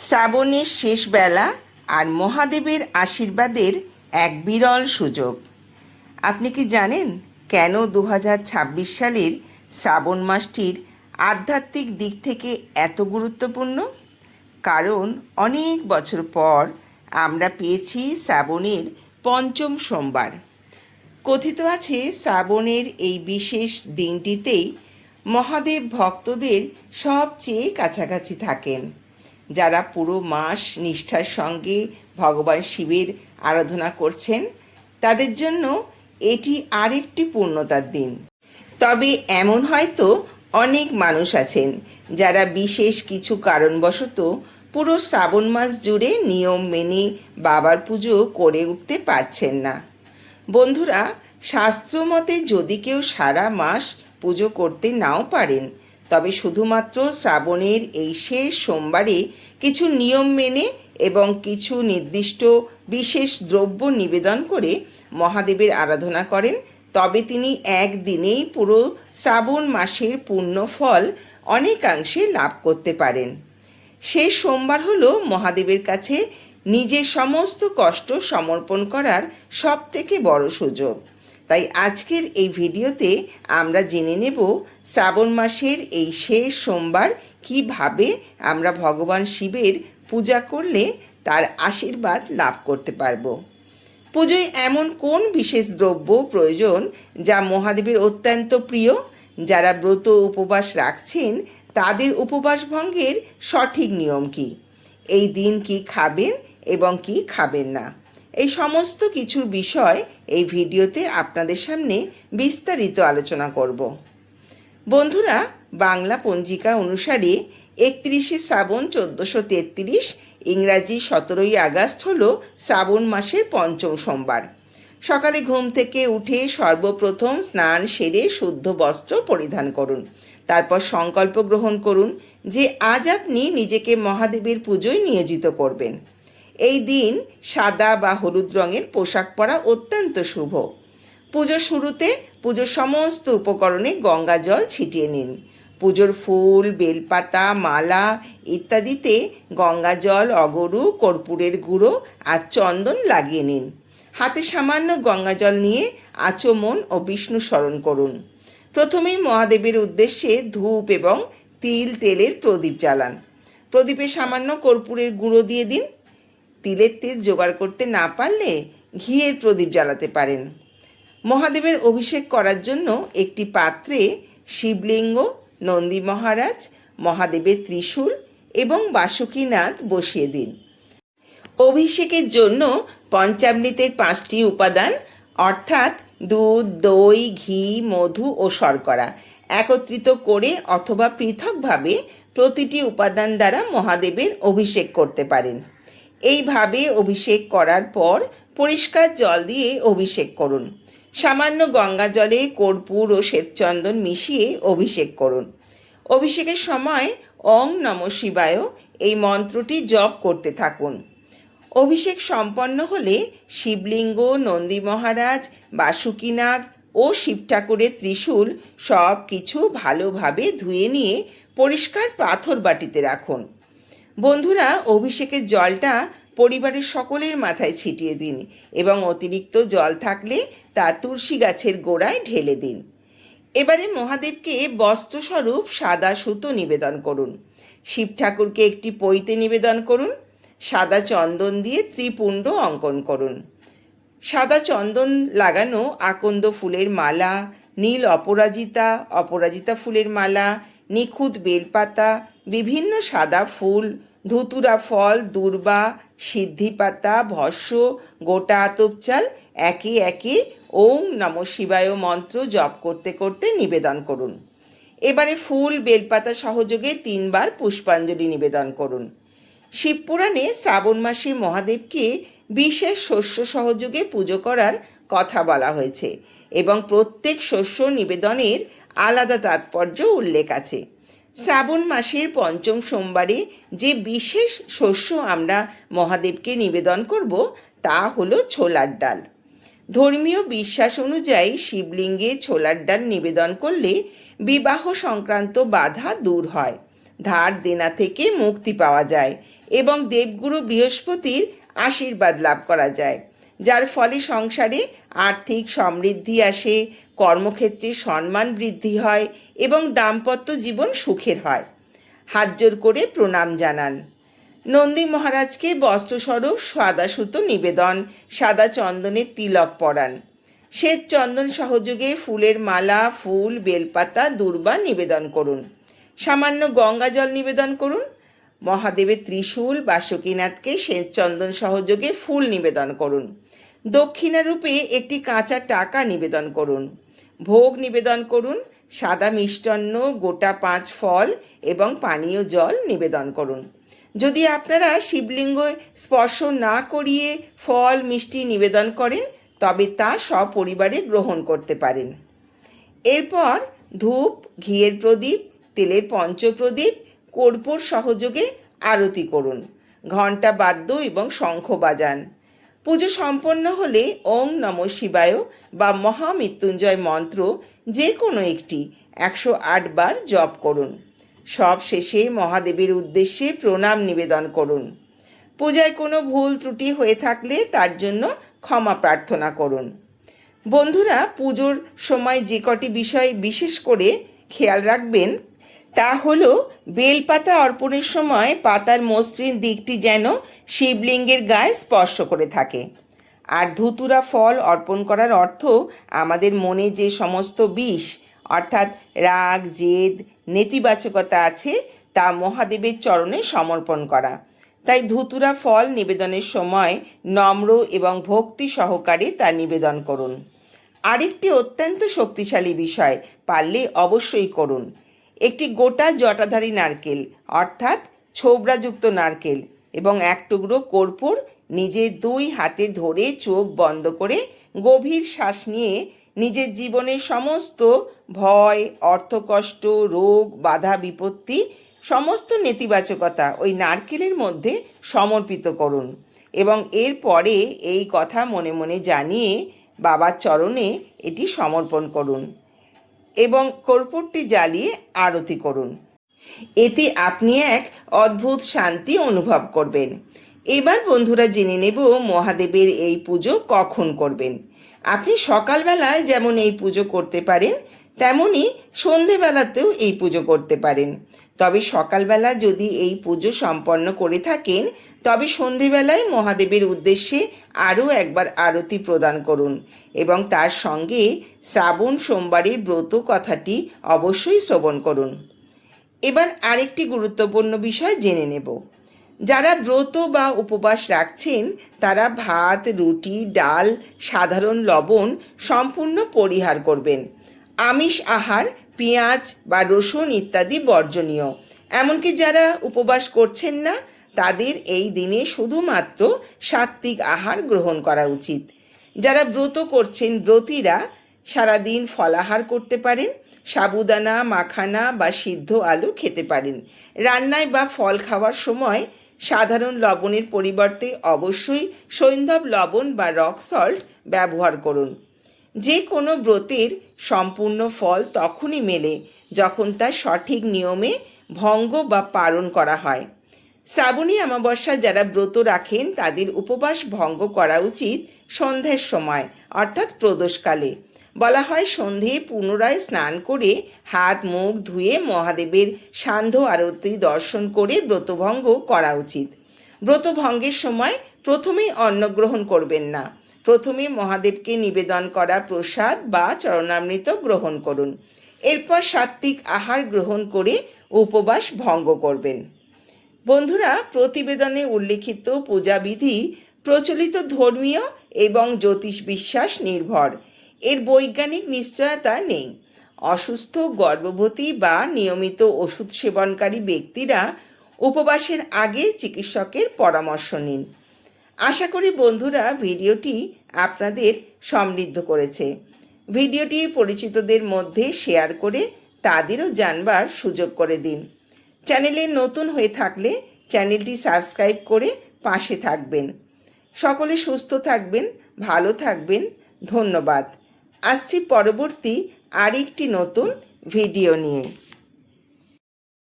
শ্রাবণের শেষ বেলা আর মহাদেবের আশীর্বাদের এক বিরল সুযোগ। আপনি কি জানেন কেন 2026 সালের শ্রাবণ মাসটির আধ্যাত্মিক দিক থেকে এত গুরুত্বপূর্ণ? কারণ অনেক বছর পর আমরা পেয়েছি শ্রাবণের পঞ্চম সোমবার। কথিত আছে শ্রাবণের এই বিশেষ দিনটিতেই মহাদেব ভক্তদের সবচেয়ে কাছাকাছি থাকেন। যারা পুরো মাস নিষ্ঠার সঙ্গে ভগবান শিবের আরাধনা করছেন তাদের জন্য এটি আরেকটি পূর্ণতার দিন। তবে এমন হয়তো অনেক মানুষ আছেন যারা বিশেষ কিছু কারণবশত পুরো শ্রাবণ মাস জুড়ে নিয়ম মেনে বাবার পুজো করে উঠতে পারছেন না। বন্ধুরা, শাস্ত্রমতে যদি কেউ সারা মাস পুজো করতে নাও পারেন, তবে শুধুমাত্র শ্রাবণের এই শেষ সোমবারে কিছু নিয়ম মেনে এবং কিছু নির্দিষ্ট বিশেষ দ্রব্য নিবেদন করে মহাদেবের আরাধনা করেন, তবে তিনি একদিনেই পুরো শ্রাবণ মাসের পূর্ণ ফল অনেকাংশে লাভ করতে পারেন। শেষ সোমবার হলো মহাদেবের কাছে নিজের সমস্ত কষ্ট সমর্পণ করার সবথেকে বড় সুযোগ। তাই আজকের এই ভিডিওতে আমরা জেনে নেব শ্রাবণ মাসের এই শেষ সোমবার কিভাবে আমরা ভগবান শিবের পূজা করলে তার আশীর্বাদ লাভ করতে পারব। পুজোয় এমন কোন বিশেষ দ্রব্য প্রয়োজন যা মহাদেবের অত্যন্ত প্রিয়? যারা ব্রত উপবাস রাখছেন তাদের উপবাস ভঙ্গের সঠিক নিয়ম কী? এই দিন কি খাবেন এবং কি খাবেন না, এই সমস্ত কিছুর বিষয় এই ভিডিওতে আপনাদের সামনে বিস্তারিত আলোচনা করব। বন্ধুরা, বাংলা পঞ্জিকা অনুসারে 31শে শ্রাবণ 1433, ইংরাজি 17ই আগস্ট হল শ্রাবণ মাসের পঞ্চম সোমবার। সকালে ঘুম থেকে উঠে সর্বপ্রথম স্নান সেরে শুদ্ধ বস্ত্র পরিধান করুন। তারপর সংকল্প গ্রহণ করুন যে আজ আপনি নিজেকে মহাদেবের পুজোয় নিয়োজিত করবেন। এই দিন সাদা বা হলুদ রঙের পোশাক পরা অত্যন্ত শুভ। পুজোর শুরুতে পুজোর সমস্ত উপকরণে গঙ্গা জল ছিটিয়ে নিন। পুজোর ফুল, বেলপাতা, মালা ইত্যাদিতে গঙ্গা জল, অগরু, কর্পূরের গুঁড়ো আর চন্দন লাগিয়ে নিন। হাতে সামান্য গঙ্গা জল নিয়ে আচমন ও বিষ্ণু স্মরণ করুন। প্রথমেই মহাদেবের উদ্দেশ্যে ধূপ এবং তেলের প্রদীপ জ্বালান। প্রদীপে সামান্য কর্পূরের গুঁড়ো দিয়ে দিন। তিলের তেল জোগাড় করতে না পারলে ঘিয়ের প্রদীপ জ্বালাতে পারেন। মহাদেবের অভিষেক করার জন্য একটি পাত্রে শিবলিঙ্গ, নন্দী মহারাজ, মহাদেবের ত্রিশূল এবং বাসুকীনাথ বসিয়ে দিন। অভিষেকের জন্য পঞ্চামৃতের 5টি উপাদান অর্থাৎ দুধ, দই, ঘি, মধু ও শর্করা একত্রিত করে অথবা পৃথকভাবে প্রতিটি উপাদান দ্বারা মহাদেবের অভিষেক করতে পারেন। এইভাবে অভিষেক করার পর পরিষ্কার জল দিয়ে অভিষেক করুন। সামান্য গঙ্গা জলে কর্পূর ও শ্বেতচন্দন মিশিয়ে অভিষেক করুন। অভিষেকের সময় ওং নমঃ শিবায় এই মন্ত্রটি জপ করতে থাকুন। অভিষেক সম্পন্ন হলে শিবলিঙ্গ, নন্দী মহারাজ, বাসুকীনাগ ও শিব ঠাকুরের ত্রিশূল সব কিছু ভালোভাবে ধুয়ে নিয়ে পরিষ্কার পাথর বাটিতে রাখুন। বন্ধুরা, অভিষেকের জলটা পরিবারের সকলের মাথায় ছিটিয়ে দিন এবং অতিরিক্ত জল থাকলে তা তুলসী গাছের গোড়ায় ঢেলে দিন। এবারে মহাদেবকে বস্ত্রস্বরূপ সাদা সুতো নিবেদন করুন। শিব ঠাকুরকে একটি পৈতে নিবেদন করুন। সাদা চন্দন দিয়ে ত্রিপুণ্ড অঙ্কন করুন। সাদা চন্দন লাগানো আকন্দ ফুলের মালা, নীল অপরাজিতা ফুলের মালা, নিখুঁত বেলপাতা, বিভিন্ন সাদা ফুল, ধুতুরা ফল, দূর্বা, সিদ্ধিপাতা, ভস্য, গোটা আতপ চাল একে একে ওং নমঃ শিবায় মন্ত্র জপ করতে করতে নিবেদন করুন। এবারে ফুল, বেলপাতা সহযোগে 3 বার পুষ্পাঞ্জলি নিবেদন করুন। শিবপুরাণে শ্রাবণ মাসে মহাদেবকে বিশেষ শস্য সহযোগে পুজো করার কথা বলা হয়েছে এবং প্রত্যেক শস্য নিবেদনের আলাদা তাৎপর্য উল্লেখ আছে। শ্রাবণ মাসের পঞ্চম সোমবারে যে বিশেষ শস্য আমরা মহাদেবকে নিবেদন করব তা হলো ছোলার ডাল। ধর্মীয় বিশ্বাস অনুযায়ী শিবলিঙ্গে ছোলার ডাল নিবেদন করলে বিবাহ সংক্রান্ত বাধা দূর হয়, ধার দেনা থেকে মুক্তি পাওয়া যায় এবং দেবগুরু বৃহস্পতির আশীর্বাদ লাভ করা যায়, যার ফলে সংসারে আর্থিক সমৃদ্ধি আসে, কর্মক্ষেত্রে সম্মান বৃদ্ধি হয় এবং দাম্পত্য জীবন সুখের হয়। হাত জোর করে প্রণাম জানান। নন্দী মহারাজকে বস্ত্রস্বরূপ সাদা সুতো নিবেদন, সাদা চন্দনের তিলক পরান। শ্বেত চন্দন সহযোগে ফুলের মালা, ফুল, বেলপাতা, দূর্বা নিবেদন করুন। সামান্য গঙ্গা জল নিবেদন করুন। মহাদেবের ত্রিশূল বাসুকীনাথকে শ্বেত চন্দন সহযোগে ফুল নিবেদন করুন। দক্ষিণারূপে একটি কাঁচা টাকা নিবেদন করুন। ভোগ নিবেদন করুন। সাদা মিষ্টান্ন, গোটা 5 ফল এবং পানীয় জল নিবেদন করুন। যদি আপনারা শিবলিঙ্গ স্পর্শ না করিয়ে ফল মিষ্টি নিবেদন করেন, তবে তা সপরিবারে গ্রহণ করতে পারেন। এরপর ধূপ, ঘিয়ের প্রদীপ, তেলের পঞ্চপ্রদীপ, কর্পূর সহযোগে আরতি করুন। ঘণ্টা, বাদ্য এবং শঙ্খ বাজান। পুজো সম্পন্ন হলে ওং নমঃ শিবায় বা মহামৃত্যুঞ্জয় মন্ত্র যে কোনো একটি 108 বার জপ করুন। সব শেষে মহাদেবের উদ্দেশ্যে প্রণাম নিবেদন করুন। পূজায় কোনো ভুল ত্রুটি হয়ে থাকলে তার জন্য ক্ষমা প্রার্থনা করুন। বন্ধুরা, পুজোর সময় যে কটি বিষয় বিশেষ করে খেয়াল রাখবেন তা হলো, বেলপাতা অর্পণের সময় পাতার মসৃণ দিকটি যেন শিবলিঙ্গের গায়ে স্পর্শ করে থাকে। আর ধুতুরা ফল অর্পণ করার অর্থ আমাদের মনে যে সমস্ত বিষ অর্থাৎ রাগ, জেদ, নেতিবাচকতা আছে তা মহাদেবের চরণে সমর্পণ করা। তাই ধুতুরা ফল নিবেদনের সময় নম্র এবং ভক্তি সহকারে তা নিবেদন করুন। আরেকটি অত্যন্ত শক্তিশালী বিষয় পারলে অবশ্যই করুন। একটি গোটা জটাধারী নারকেল অর্থাৎ ছোবড়াযুক্ত নারকেল এবং 1 টুকরো কর্পূর নিজের 2 হাতে ধরে চোখ বন্ধ করে গভীর শ্বাস নিয়ে নিজের জীবনের সমস্ত ভয়, অর্থকষ্ট, রোগ, বাধা বিপত্তি, সমস্ত নেতিবাচকতা ওই নারকেলের মধ্যে সমর্পিত করুন এবং এরপরে এই কথা মনে মনে জানিয়ে বাবার চরণে এটি সমর্পণ করুন এবং কর্পূরটি জ্বালিয়ে আরতি করুন। এতে আপনি এক অদ্ভুত শান্তি অনুভব করবেন। এবার বন্ধুরা জেনে নেব মহাদেবের এই পুজো কখন করবেন। আপনি সকালবেলায় যেমন এই পুজো করতে পারেন, তেমনি সন্ধেবেলাতেও এই পুজো করতে পারেন। তবে সকালবেলা যদি এই পুজো সম্পন্ন করে থাকেন, তবে সন্ধেবেলায় মহাদেবের উদ্দেশ্যে আরও একবার আরতি প্রদান করুন এবং তার সঙ্গে শ্রাবণ সোমবারের ব্রত কথাটি অবশ্যই শ্রবণ করুন। এবার আরেকটি গুরুত্বপূর্ণ বিষয় জেনে নেব। যারা ব্রত বা উপবাস রাখছেন তারা ভাত, রুটি, ডাল, সাধারণ লবণ সম্পূর্ণ পরিহার করবেন। আমিষ আহার, পেঁয়াজ বা রসুন ইত্যাদি বর্জনীয়। এমনকি যারা উপবাস করছেন না তাদের এই দিনে শুধুমাত্র সাত্ত্বিক আহার গ্রহণ করা উচিত। যারা ব্রত করছেন ব্রতীরা সারাদিন ফলাহার করতে পারেন। সাবুদানা, মাখানা বা সিদ্ধ আলু খেতে পারেন। রান্নায় বা ফল খাওয়ার সময় সাধারণ লবণের পরিবর্তে অবশ্যই সৈন্ধব লবণ বা রক সল্ট ব্যবহার করুন। যে কোনো ব্রতের সম্পূর্ণ ফল তখনই মেলে যখন তা সঠিক নিয়মে ভঙ্গ বা পালন করা হয়। শ্রাবণী অমাবস্যা যারা ব্রত রাখেন তাদের উপবাস ভঙ্গ করা উচিত সন্ধ্যের সময় অর্থাৎ প্রদোষকালে। বলা হয় সন্ধে পুনরায় স্নান করে হাত মুখ ধুয়ে মহাদেবের সান্ধ্য আরতি দর্শন করে ব্রতভঙ্গ করা উচিত। ব্রতভঙ্গের সময় প্রথমেই অন্ন গ্রহণ করবেন না। প্রথমে মহাদেবকে নিবেদন করা প্রসাদ বা চরণামৃত গ্রহণ করুন। এরপর সাত্ত্বিক আহার গ্রহণ করে উপবাস ভঙ্গ করবেন। বন্ধুরা, প্রতিবেদনে উল্লিখিত পূজাবিধি প্রচলিত ধর্মীয় এবং জ্যোতিষ বিশ্বাস নির্ভর। এর বৈজ্ঞানিক নিশ্চয়তা নেই। অসুস্থ, গর্ভবতী বা নিয়মিত ওষুধ সেবনকারী ব্যক্তিরা উপবাসের আগে চিকিৎসকের পরামর্শ নিন। আশা করি বন্ধুরা ভিডিওটি আপনাদের সমৃদ্ধ করেছে। ভিডিওটি পরিচিতদের মধ্যে শেয়ার করে তাদেরও জানবার সুযোগ করে দিন। চ্যানেলে নতুন হয়ে থাকলে চ্যানেলটি সাবস্ক্রাইব করে পাশে থাকবেন। সকলে সুস্থ থাকবেন, ভালো থাকবেন। ধন্যবাদ। আসছি পরবর্তী আরেকটি নতুন ভিডিও নিয়ে।